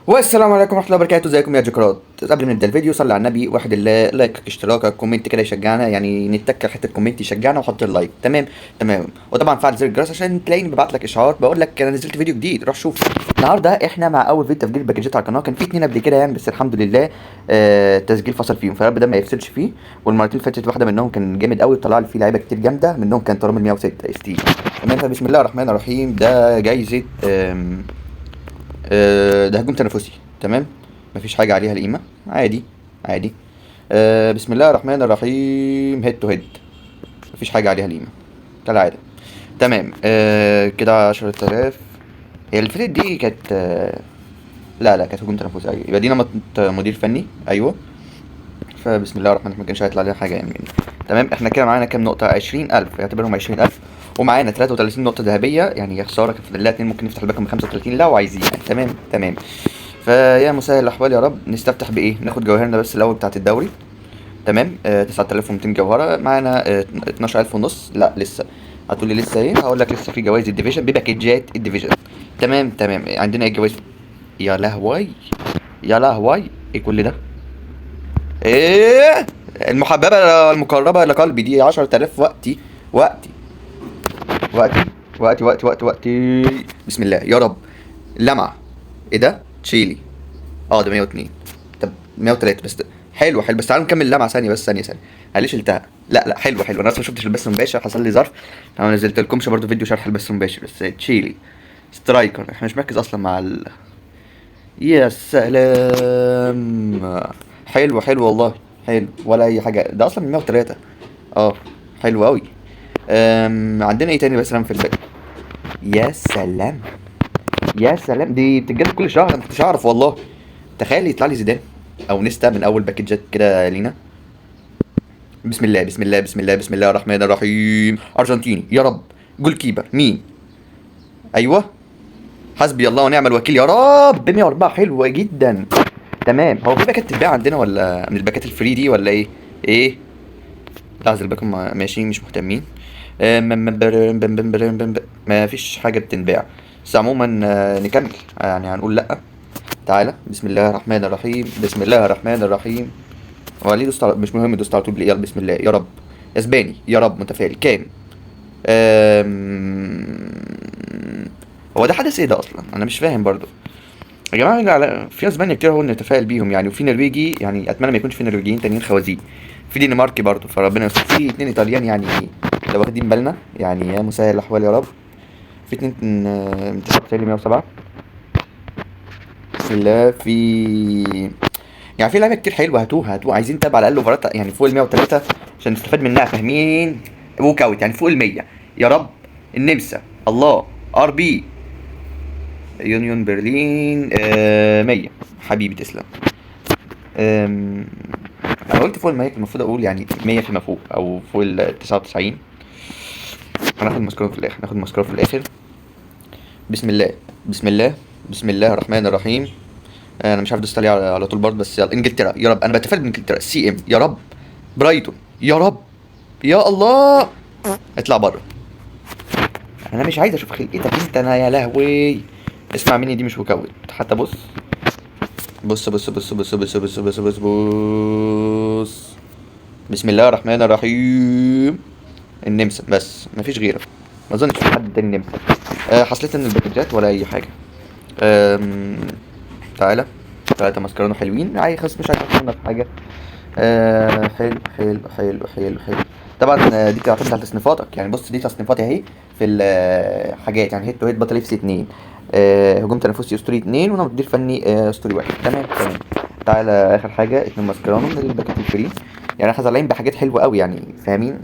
والسلام عليكم ورحمه الله وبركاته. ازيكم يا جكرات؟ قبل ما نبدا الفيديو صلي على النبي، واحد الله، لايك، اشتراكك، كومنت كده يشجعنا، يعني نتك حته كومنت يشجعنا، وحط اللايك. تمام تمام. وطبعا فعل زر الجرس عشان تلاقيني ببعت لك اشعار بقول لك انا نزلت فيديو جديد، روح شوف. النهارده احنا مع اول فيديو تسجيل باكجات على القناه. كان في اتنين قبل كده يعني، بس الحمد لله التسجيل فصل فيهم، فيا رب ده ما يفصلش فيه. والمرتين اللي فاتت واحده منهم كان جامد قوي، طلع لي فيه لعيبه كتير جامده، منهم كان ترام ال 106 اس تي. تمام. فبسم الله الرحمن الرحيم. ده جايزه ده هجوم تنافسي. تمام. مفيش حاجة عليها القيمة. عادي عادي. بسم الله الرحمن الرحيم. هيد تو هيد. مفيش حاجة عليها القيمة كالعادة. تمام. كده 10,000. هي الفريق دي كانت لا كانت هجوم تنافسي. أيوة، يبقى دي نمط مدير فني. أيوه. فبسم الله الرحمن الرحيم، مكانش هيطلع عليها حاجة يعني. تمام. احنا كده معانا كام نقطة؟ 20,000، اعتبرهم 20,000. ومعانا 33 نقطة ذهبية، يعني يا خسارة كان فاضل لها اتنين، ممكن نفتح الباكم ب 35 لو عايزين يعني. تمام تمام. فيا مسهل الاحوال يا رب. نستفتح بايه؟ ناخد جوهرنا بس الاول بتاعت الدوري. تمام. 9200 جوهره معانا. 12,000 ونص. لا لسه. هتقولي لسه ايه؟ هقول لك لسه في جوائز الديفيجن بباكجات الديفيجن. تمام تمام. عندنا ايه جوائز؟ يا لهوي يا لهوي. ايه كل ده؟ ايه المحببه المقربه لقلبي دي؟ 10,000. وقتي وقتي وقتي. بسم الله يا رب. لمعه. ايه ده؟ تشيلي. ده 102. طب 103 بس. حلو حلو، بس تعالوا نكمل لمعه ثانيه بس، ثانيه. انا ليه شلتها؟ لا حلو حلو. انا اصلا ما شفتش البث المباشر، حصل لي ظرف. انا ما نزلت لكمش برضه فيديو شرح البث المباشر. بس تشيلي سترايكر، احنا مش مركز اصلا مع يا سلام. حلو حلو والله. حلو ولا اي حاجه، ده اصلا من 103. اه حلو قوي. عندنا ايه تاني بس في الباقي؟ يا سلام يا سلام. دي بتتجدد كل شهر، انا ما كنتش اعرف والله. تخيل يطلع لي زيدان او نيستا من اول باكجات كده لينا. بسم الله بسم الله بسم الله بسم الله الرحمن الرحيم. ارجنتيني يا رب. جول كيبر مين؟ ايوه. حسبي الله ونعم الوكيل يا رب. ب 104 حلوه جدا. تمام. هو في باكات تتباع عندنا ولا من الباكات الفري دي ولا ايه؟ ايه. لحظه الباكم ماشيين مش مهتمين. ما فيش حاجه بتنباع. بس عموما نكمل يعني، هنقول لا. تعالى. بسم الله الرحمن الرحيم. بسم الله الرحمن الرحيم. هو ليه دوست مش مهم، دوست على طول يلا بسم الله يا رب. اسباني يا رب. متفائل كام؟ هو ده حدث ايه ده اصلا؟ انا مش فاهم برضو يا جماعه. في اسبانيا كتير هو نتفائل بيهم يعني، وفي نرويجي يعني، اتمنى ما يكونش في نرويجيين تانيين خوازيق. في دنماركي برضو، فربنا يستر. في اتنين ايطاليان يعني لو واخدين بالنا يعني، يا مسهل الاحوال يا رب. في اتنين من 99 ل 107. بسم الله. في يعني في لعيبه كتير حلوه. هاتوها عايزين تابع على الاقل اوفرات يعني فوق ال 103 عشان نستفاد منها، فاهمين؟ ووك اوت يعني فوق ال 100 يا رب. النمسا الله. ار بي. يونيون برلين 100. حبيبي تسلم. انا قلت فوق ال 100، المفروض اقول يعني 100 فيما فوق او فوق ال 99. هناخد ماسكارو في الاخر، بسم الله بسم الله بسم الله الرحمن الرحيم. انا مش عارف دوست عليه على طول برضه، بس يلا. انجلترا يا رب. انا بتفائل بانجلترا. سي ام يا رب. برايتون يا رب. يا الله. اطلع بره. انا مش عايز اشوف خلقتك انت. انا يا لهوي. اسمع مني، دي مش وكوت حتى. بص بص بص بص بص بص بص بص بص بص. بسم الله الرحمن الرحيم. النمسا بس مفيش غيره. ما اظنش في حد تاني نمسا. حصلت ان الباكجات ولا اي حاجه. تعالى. 3 ماسكارونو حلوين. خلاص مش هيحطونا في حاجه. حلو حلو حلو حلو حلو. طبعا دي بتعتمد على تصنيفاتك يعني. بص دي تصنيفاتي اهي في الحاجات يعني. هيد تو هيد بطل اف سي 2. هجوم تنافسي اسطوري 2. وانا مدير فني اسطوري 1. تمام تمام. تعالى اخر حاجه 2 ماسكارونو من الباكات الفري. يعني احنا طالعين بحاجات حلوه قوي يعني، فاهمين؟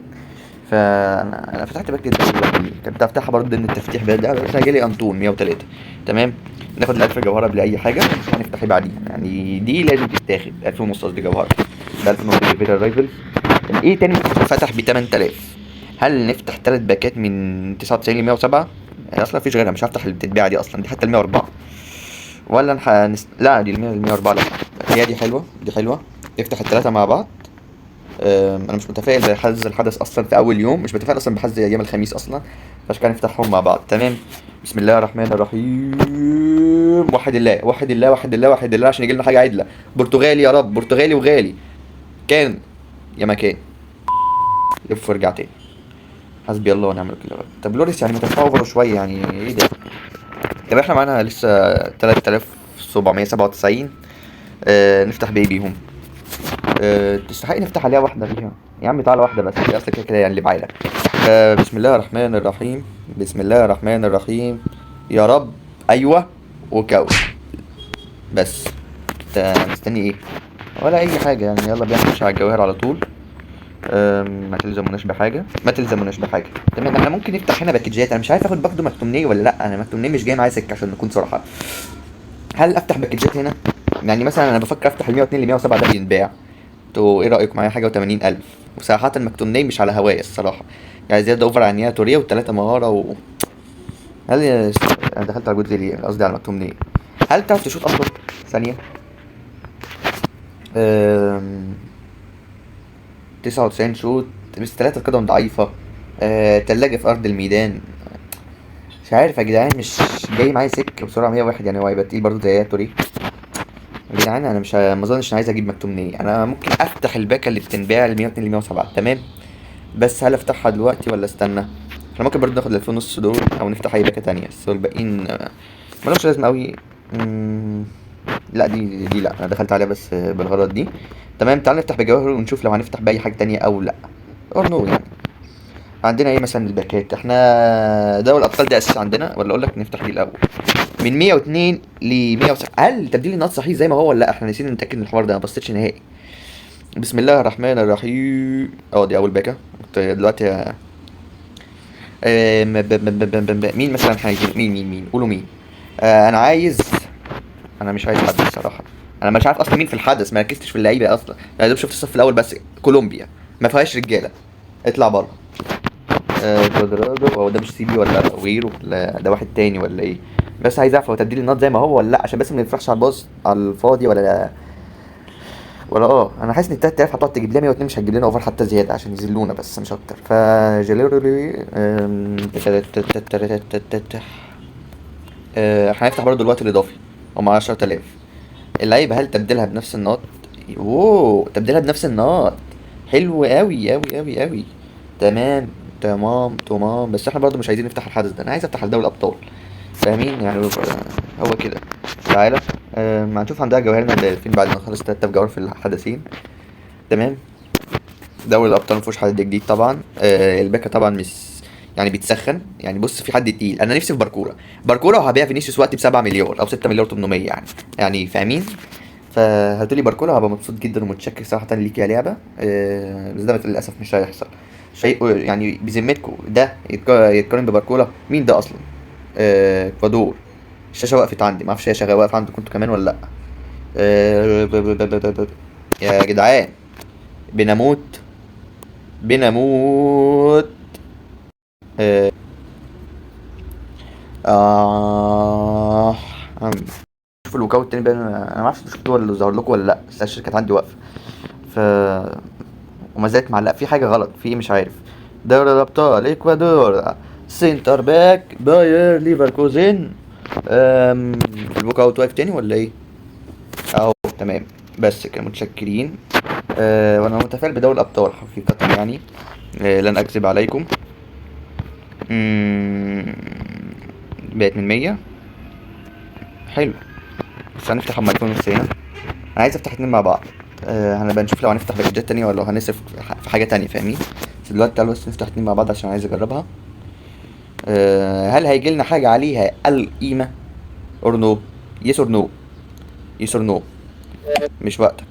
فانا فتحت باك دلوقتي، كنت هفتحها برضه ضمن التفتيح ده بس انا جالي انطون 103. تمام. ناخد ال1000 جوهره بلا اي حاجه، مش هنفتح ايه بعديها يعني. دي لازم تتاخد 2000 ونص قصدي جوهره. ده 2000 ونص فيتال رايفل. ايه تاني فتح ب 8000؟ هل نفتح 3 باكات من 99 ل 107؟ يعني اصلا مفيش غيرها، مش هفتح اللي بتتباع دي اصلا. دي حتى ال 104 ولا لا دي ال 100 ال 104 لا. هي دي حلوه دي حلوه. نفتح ال3 مع بعض. انا مش متفائل بحظ الحدث اصلا في اول يوم، مش متفائل اصلا بحظ ايام الخميس اصلا، فعشان كده نفتحهم مع بعض. تمام. بسم الله الرحمن الرحيم. وحد الله وحد الله وحد الله وحد الله عشان يجي لنا حاجه عدله. برتغالي يا رب، برتغالي وغالي. كان يا مكان. لف وارجع تاني. حسبي الله ونعم الوكيل. طب لوريس يعني متفاوض شويه يعني ايه ده؟ طب احنا معانا لسه 3797. نفتح بايه بيهم؟ تستحق نفتح عليها واحده فيها يا عم، تعالى واحده بس، دي اصلا كده كده يعني اللي بعيلك. بسم الله الرحمن الرحيم. بسم الله الرحمن الرحيم. يا رب. ايوه. وكو. بس. انت مستني ايه؟ ولا اي حاجه يعني، يلا بينا نخش على الجواهر على طول. ما تلزموناش بحاجه، ما تلزموناش بحاجه. تمام، احنا ممكن نفتح هنا باكجات. انا مش عارف اخد باخده مكتومنيه ولا لا، انا مكتومنيه مش جاي معايا سكه عشان نكون صراحه. هل افتح باكجات هنا؟ يعني مثلا انا بفكر افتح ال 102 ل 107 ده بينباع. انتوا ايه رايكم؟ معايا حاجه و80,000. وصراحه مكتومنيه مش على هوايا الصراحه، يعني زياده اوفر عن نيا توريه وثلاثه مهاره هل انا دخلت على جود ليه؟ قصدي على مكتومنيه. هل تعرف تشوط اصلا؟ ثانيه. 99 شوط بس 3 قدم ضعيفة. تلاجة في أرض الميدان. مش عارف يا جدعان، مش جاي معايا سكة بسرعة. 101 يعني هو هيبقى تقيل برضه زي توري. يا جدعان أنا مش ما أظنش إني عايز أجيب مكتومنية. أنا ممكن أفتح الباكة اللي بتنباع ال 102 ل 107. تمام. بس هل أفتحها دلوقتي ولا استنى؟ احنا ممكن برضه ناخد ال 2000 ونص دول أو نفتح أي باكة تانية، بس الباقيين ملهمش لازمة أوي. لا دي لا، أنا دخلت عليها بس بالغرض دي. تمام، تعال نفتح بجواهر ونشوف لو هنفتح بأي حاجة تانية أو لأ. اور نو يعني. عندنا ايه مثلا الباكات؟ احنا دوري الابطال ده اساس عندنا، ولا اقول لك نفتح دي الاول؟ من 102 ل 107. هل تبديل النقط صحيح زي ما هو ولا لا؟ احنا نسينا نتاكد من الحوار ده، ما بصيتش نهائي. بسم الله الرحمن الرحيم. دي اول باكه دلوقتي. مين مثلا هيجي؟ مين قولوا مين. انا عايز. انا مش عايز حد الصراحه. انا مش عارف اصلا مين في الحدث، ما ركزتش في اللعيبه اصلا. انا دوب شفت الصف الاول بس. كولومبيا ما فيهاش رجاله، اطلع بره. كوادرادو. هو ده مش سي بي ولا غيره؟ ولا ده واحد تاني ولا ايه؟ بس عايز اعرف هو تبديل النقط زي ما هو ولا لا، عشان بس ما نفرحش على الباص على الفاضي ولا لا. ولا انا حاسس ان ال 3000 هتقعد تجيب لنا 102، مش هتجيب لنا اوفر حتى زياده عشان يذلونا بس مش اكتر. جيليرولي. هنفتح برضه الوقت الاضافي. هم 10000. اللعيبه هل تبديلها بنفس النقط؟ تبديلها بنفس النقط. حلو قوي قوي قوي قوي. تمام. تمام. بس احنا برضو مش عايزين نفتح الحدث ده، انا عايز افتح دوري الابطال. فاهمين يعني؟ هو كده. تعالى. هنشوف عندها جوهرنا اللي فين بعد ما نخلص 3000 جوهر في الحدثين. تمام. دوري الابطال مفيهوش حد جديد طبعا. الباكا طبعا مش يعني بيتسخن يعني. بص في حد تقيل، انا نفسي في باركولا وهبيع فينيسيوس وقتي ب7 مليار او 6 مليار 800 يعني فاهمين. فهاتولي باركولا هبقى مبسوط جدا ومتشكر صراحه ليك يا لعبه. بس ده للاسف مش هيحصل. شيء يعني بذمتكم ده يتقارن بباركولا؟ مين ده اصلا؟ اكوادور. الشاشه وقفت عندي، ما اعرفش هي شغاله واقفه عندكم انتوا كمان ولا لا. يا جدعان. بنموت. بنموت. آه آه شوف الوكاو التاني بقى. انا ما اعرفش شفتوه ولا ظهر لكم ولا لا، بس الشاشه كانت عندي واقفه. ف وما زالت معلقه في حاجه غلط، في ايه مش عارف. دوري الابطال اكوادور. سنتر باك باير ليفركوزن. الوك اوت واقف تاني ولا ايه؟ اهو تمام. بس كده متشكرين. وانا متفائل بدوري الابطال حقيقه يعني. لن اكذب عليكم. بقت من 100. حلو. بس هنفتح اما يكون نص هنا. انا عايز افتح اتنين مع بعض. هنبقى نشوف لو هنفتح باكجات تانية ولا لو هنصرف في حاجة تانية فاهمين. بس دلوقتي تعالوا بس نفتح اتنين مع بعض عشان عايز اجربها. هل هيجيلنا حاجة عليها القيمة اور نو؟ يس اور نو. يس اور نو. مش وقتك.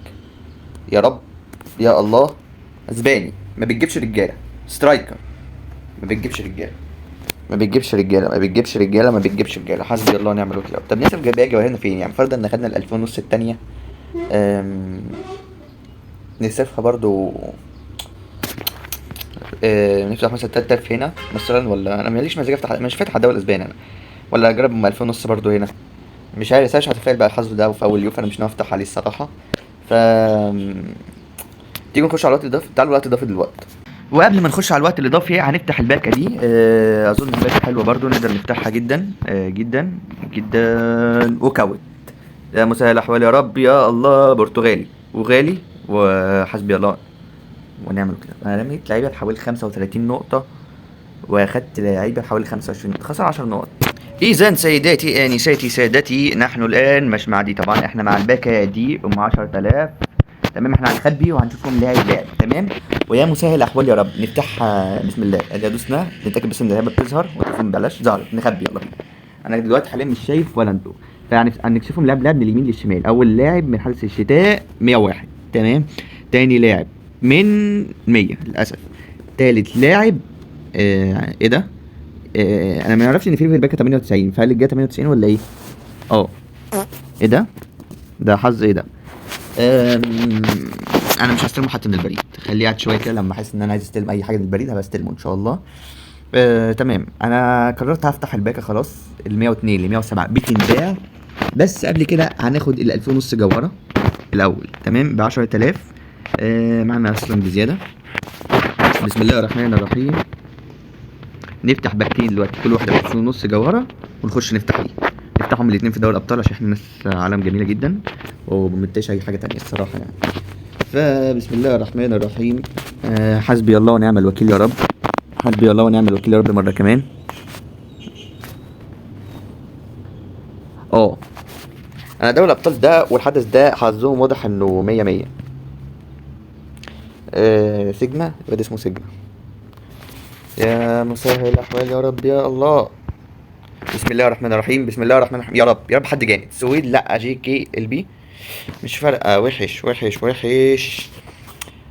يا رب. يا الله. اسباني ما بتجيبش رجالة. سترايكر ما بتجيبش رجالة. ما بتجيبش رجالة. حسبي الله ونعم الوكيل. طب نصرف جواهرنا فين يعني؟ فرضا ان خدنا ال2000 ونص التانية. نصرفها برضو. نفتح مثلا 3000 هنا مثلا، ولا انا ماليش مزاج افتح، مش فاتح الدوري الاسباني انا. ولا اجرب ام 2000 ونص برضو هنا. مش عارف، مش هتفائل بقى الحظ ده في اول يوم، فانا مش ناوي افتح عليه الصراحه. ف تيجي نخش على الوقت الاضافي. تعالوا الوقت الاضافي دلوقتي. وقبل ما نخش على الوقت الاضافي هنفتح الباكه دي. اظن الباكه حلوه برضو، نقدر نفتحها جدا جدا جدا. وكوت يا مسهل الاحوال يا رب يا الله. برتغالي وغالي وحسبي الله ونعم الوكيل. انا رميت لعيبه بحوالي 35 نقطه واخدت لعيبه بحوالي 25 نقطه، خسر 10 نقط. اذا سيداتي انساتي سادتي، نحن الان مش مع دي طبعا، احنا مع الباكه دي ام 10000. تمام، احنا هنخبي وهنشوفهم لاعب لاعب. تمام، ويا مسهل الاحوال يا رب. نفتحها بسم الله. ادي دوسنا نتاكد بس ان اللعيبه بتظهر وتكون ببلاش. ظهرت، نخبي يلا بينا. انا دلوقتي حاليا مش شايف ولا انتوا، فهنكشفهم لاعب لاعب من اليمين للشمال. اول لاعب من حارس الشتاء 101. تمام، تاني لاعب من 100 للاسف. تالت لاعب ايه ده؟ انا ما اعرفش ان في الباكه 98، فهل جه 98 ولا ايه؟ ايه ده؟ ده حظ ايه ده؟ انا مش هستلمه حتى من البريد، خليه قاعد شويه كده، لما احس ان انا عايز استلم اي حاجه من البريد هبقى استلمه ان شاء الله. تمام، انا قررت هفتح الباكه خلاص. ال 102 ل 107 بتنباع، بس قبل كده هناخد ال 2000 ونص جوهره الاول. تمام، ب 10000. معانا اصلا بزياده. بسم الله الرحمن الرحيم. نفتح باكتين دلوقتي، كل واحده ب 2000 ونص جوهره، ونخش نفتح دي. نفتحهم الاثنين في دوري الابطال عشان احنا ناس عالم جميله جدا ومنتش اي حاجه تانية الصراحه يعني. فبسم الله الرحمن الرحيم. حسبي الله ونعم الوكيل يا رب. حسبي الله ونعم الوكيل يا رب مره كمان. انا دوري الابطال ده والحدث ده حظهم واضح انه 100 100. سيجما، الواد اسمه سيجما. يا مسهل الاحوال يا رب يا الله. بسم الله الرحمن الرحيم. بسم الله الرحمن الرحيم. يا رب يا رب حد جامد. سويد لا، جي كي ال بي مش فارقه. وحش وحش وحش.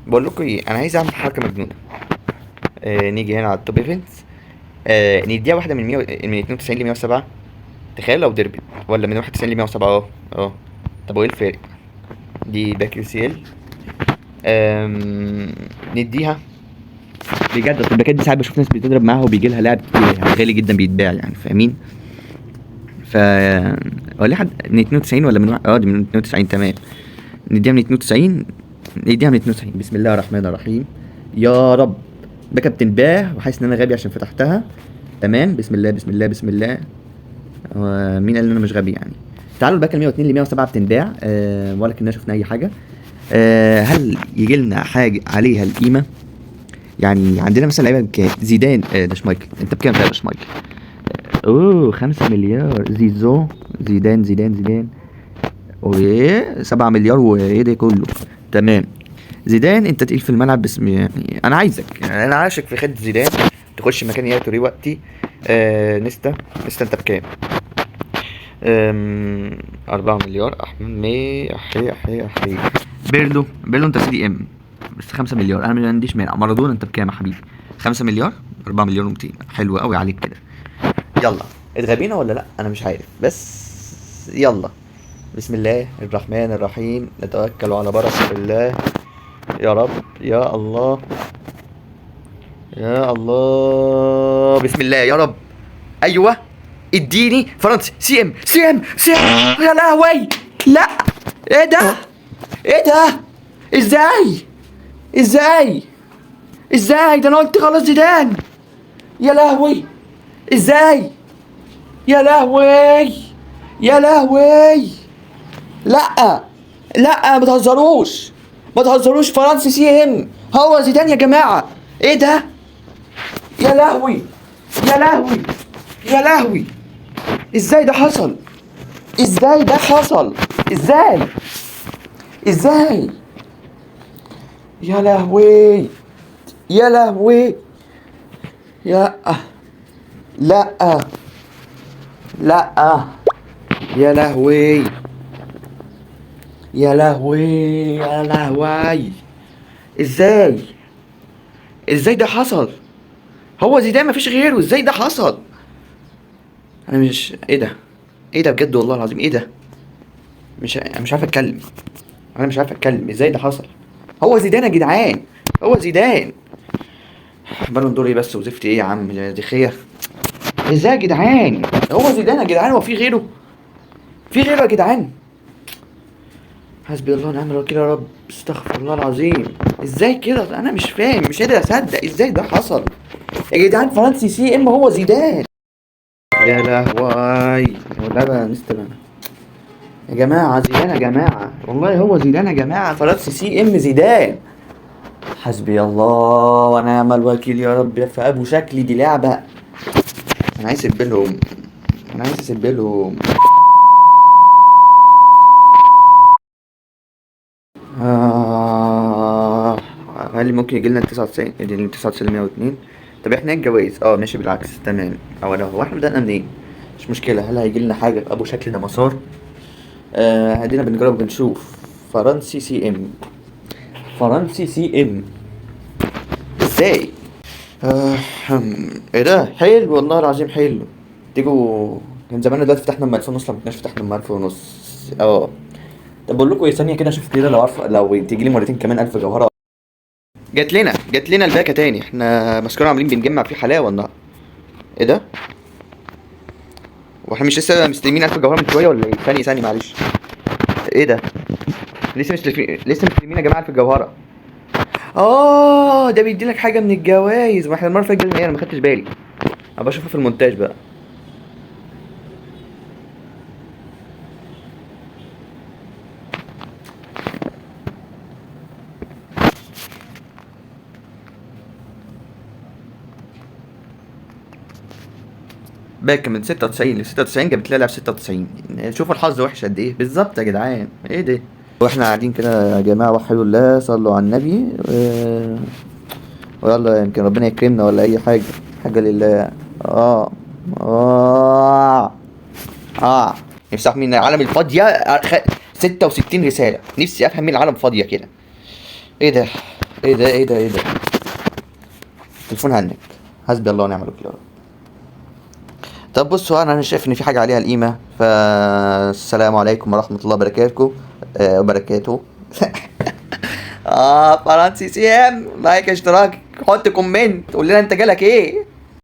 بقول لكم ايه، انا عايز اعمل حركه مجنونه. نيجي هنا على التوب ايفنتس. نديها واحده من 100 من 92 ل 107. تخيل لو دربت، ولا من 91 ل 107. طب وايه الفارق؟ دي باك يو سي ال. نديها بجد. اصل الباكات دي ساعات بشوف ناس بتضرب معاها وبيجي لها لاعب كتير يعني غالي جدا بيتباع يعني، فاهمين؟ ف ولا حد من 92 ولا من دي من 92. تمام، نديها من 92. نديها من 92. بسم الله الرحمن الرحيم يا رب. باكه بتنباع وحاسس ان انا غبي عشان فتحتها. تمام، بسم الله بسم الله بسم الله. مين قال ان انا مش غبي يعني؟ تعالوا الباكه 102 ل 107 بتنباع. ولا كنا شفنا اي حاجه. هل يجي لنا حاجه عليها القيمه؟ يعني عندنا مثلا لعيبه بكام؟ زيدان. ده شمايكل. انت بكام يا شمايكل؟ 5 مليار. زيزو. زيدان وايه 7 مليار وايه ده كله. تمام، زيدان انت تقيل في الملعب. باسم يعني انا عايزك، يعني انا عاشق في خد زيدان تخش مكان يا توري وقتي. نستا انت بكام؟ 4 مليار. احمد احي. بيرلو انت سي دي ام بس 5 مليار. انا ما عنديش مانع. مارادونا انت بكام يا حبيبي؟ 5 مليار. 4 مليار و200. حلو قوي عليك كده. يلا، اتغبينا ولا لا؟ انا مش عارف، بس يلا. بسم الله الرحمن الرحيم. نتوكل على بركة الله يا رب يا الله يا الله. بسم الله يا رب. ايوه، اديني فرنسي. سي ام. يا لهوي، لا. ايه ده؟ ازاي ده؟ انا قلت خلاص زيدان. يا لهوي، ازاي؟ يا لهوي. لا ما تهزروش. فرنسي سي ام هو زيدان يا جماعه. ايه ده؟ يا لهوي. ازاي ده حصل؟ ازاي؟ يا لهوي. لا يا لهوي. ازاي ده حصل؟ هو زيدان مفيش غيره. ازاي ده حصل؟ انا مش ايه ده بجد والله العظيم. ايه ده؟ مش عارف اتكلم. ازاي ده حصل؟ هو زيدان يا جدعان. بالون دور ايه بس وزفت ايه يا عم دي خير. ازاي يا جدعان؟ هو زيدان يا جدعان. هو في غيره يا جدعان؟ حسبي الله ونعم الوكيل يا رب. استغفر الله العظيم. ازاي كده؟ انا مش فاهم، مش قادر اصدق ازاي ده حصل. يا جدعان فرنسي سي ام هو زيدان. يا لهوي ولا بقى مستر. يا جماعة زيدان يا جماعة، والله هو زيدان يا جماعة، فرنسي سي ام زيدان. حسبي الله ونعم الوكيل يا رب. في ابو شكلي دي لعبة. انا عايز اسبلهم، انا عايز اسبلهم. آه. هل ممكن يجي لنا 99 ال 9902؟ طب احنا الجوايز ماشي بالعكس تمام. هو احنا بدأنا منين؟ مش مشكلة. هل هيجي لنا حاجة ابو شكل ده مسار؟ هدينا بنجرب بنشوف. فرنسي سي ام، فرنسي سي ام ازاي؟ آه ايه ده حلو والله العظيم حلو. تيجوا كان زماننا دلوقتي فتحنا ام 2000 ونص، لو كناش فتحنا ام 1000 ونص. طب بقول لكم ايه، ثانيه كده اشوف كده، لو عارف لو تيجي لي مرتين كمان 1000 جوهره. جات لنا الباكه تاني. احنا مسكرة عاملين بنجمع فيه حلاوه النهارده. ايه ده؟ واحنا مش لسه مستلمين 1000 جوهره من شويه ولا ايه؟ ثانيه معلش. ايه ده؟ لسه مستلمين يا جماعه 1000 جوهره. ده بيدي لك حاجه من الجوايز، ما احنا المره اللي فاتت انا ما خدتش بالي. ابقى اشوفها في المونتاج بقى. باك من 96 ل 96 جابت لها لاعب 96. شوفوا الحظ وحش قد ايه بالظبط يا جدعان. ايه ده؟ واحنا قاعدين كده يا جماعه، وحدوا الله صلوا على النبي ويلا يمكن ربنا يكرمنا ولا اي حاجه. حاجه لله. اه اه اه نفسي افهم مين العالم الفاضيه. 66 رساله، نفسي افهم مين العالم فاضيه كده. ايه ده؟ ايه ده؟ التليفون هنك. حسبي الله ونعم الوكيل يا رب. طب بصوا، انا شايف ان في حاجه عليها القيمه، فالسلام عليكم ورحمه الله وبركاته. وبركاته. فرنسي سي ام، لايك اشتراك، حط كومنت قول لنا انت جالك ايه.